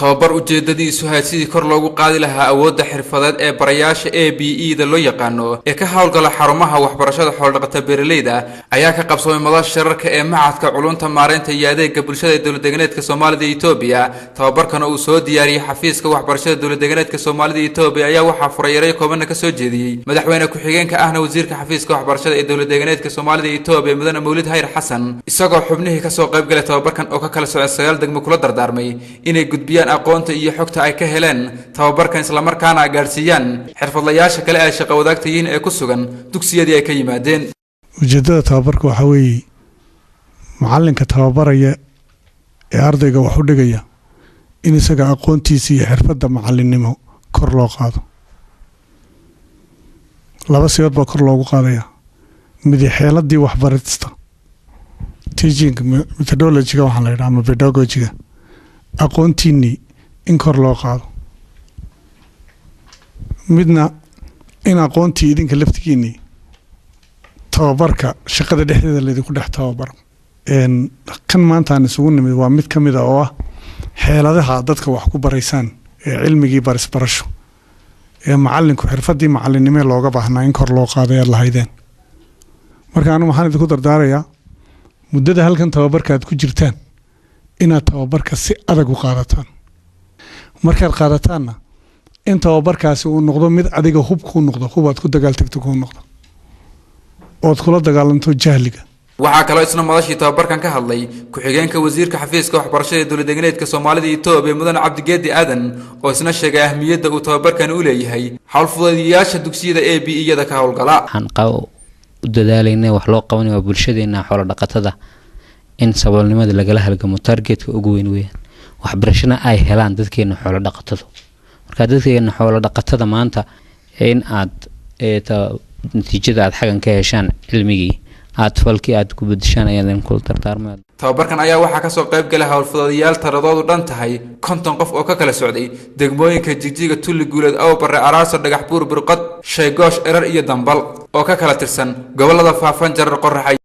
tababar ujeedadiisu ahayd sidii kor loogu qaadi lahaa awoodda xirfadeed ee barayaasha ABE-da loo yaqaano ee ka hawlgala xarumaha waxbarashada xoolo-dhaqatada beeralayda ayaa ka qabsoomay madasha shirarka ee macadka culunta maareynta iyo adeegga bulshada ee dowlad-deganeedka Soomaalida iyo Itoobiya. tababarkan uu soo diyaariyay xafiiska waxbarashada dowlad-deganeedka Soomaalida iyo Itoobiya ayaa waxaa furay kooban ka soo jeediyay madaxweyne ku-xigeenka ahna wasiirka xafiiska waxbarashada ee dowlad-deganeedka Soomaalida iyo Itoobiya Mudane Mawlid Hayr Xasan, isagoo xubnihii ka soo qayb galay tababarkan oo ka kala socday 9 degmo kula dardaarmay inay gudbiyaan aqoonta iyo xogta ay ka heleen tababarkan isla markaana gaarsiiyaan xirfadlayaasha kale ee shaqo wadaagta yihiin ee ku sugan dugsiyadii ay ka yimaadeen. ujeedada tababarka waxa weeye macalinka tababaraya ee ardayga wax u dhigaya in isaga aqoontiisa iyo xirfadda macalinimo kor loo qaado. laba siyood baa kor loogu qaadaya. mid xeeladii waxbarista teaching methodology waxaan la yiraahdaa ama pedagogy aqoontiini in kor loo qaado. midna in aqoontii idinka laftigiini tababarka shaqada dhexdeeda leedinku dhex tababaro. kan maanta aan isugu nimid waa mid kamid ah oo ah xeeladaha dadka wax ku baraysaan ee cilmigii barasho ee macalinku xirfadii macalinimo looga baahnaa in kor loo qaado ay lahaydeen. marka anu waxaan idinku dardaarayaa muddada halkan tababarka aad ku jirtaan inaad tababarka si adag u qaadataan. markaad qaadataanna in tababarkaasi uu noqdo mid adiga hub ku noqdo, hubaad ku dagaaltagto ku noqdo ood kula dagaalanto jahliga. waxaa kaloo isna madashii tababarkan ka hadlay ku-xigeenka wasiirka xafiiska waxbarashada dowlad-deganeedka Soomaalida iyo Itoobiya Mudane Cabdigeedi Aadan oo isna sheegay ahmiyadda uu tababarkan u leeyahay hawl fududeeyaasha dugsiyada ABE-yada ka hawlgala. u dadaalayna wax loo qabanayo bulshadeena xoolo dhaqatada in saboolnimada lagala halgamo targetka ugu weyn weeyaan waxbarashada ay helaan dadkeena xoolo dhaqatada. marka dadkeena xoolo dhaqatada maanta in aad natiijada aad xagan ka heshaan cilmigii aad falkii aad ku bedeshaan ayaan ku tartaarmay. tababarkan ayaa waxaa ka soo qayb galay hawl fududeeyaal taradoodu dhan tahay 50 qof oo ka kala socday degmooyinka Jigjiga, Tulli Guuleed, Awbarre, Araaso, Dhagax Buur, Burqad, Sheegoosh, Erar iyo Dambal oo ka kala tirsan gobolada Faafan, Jarar, Qorraxay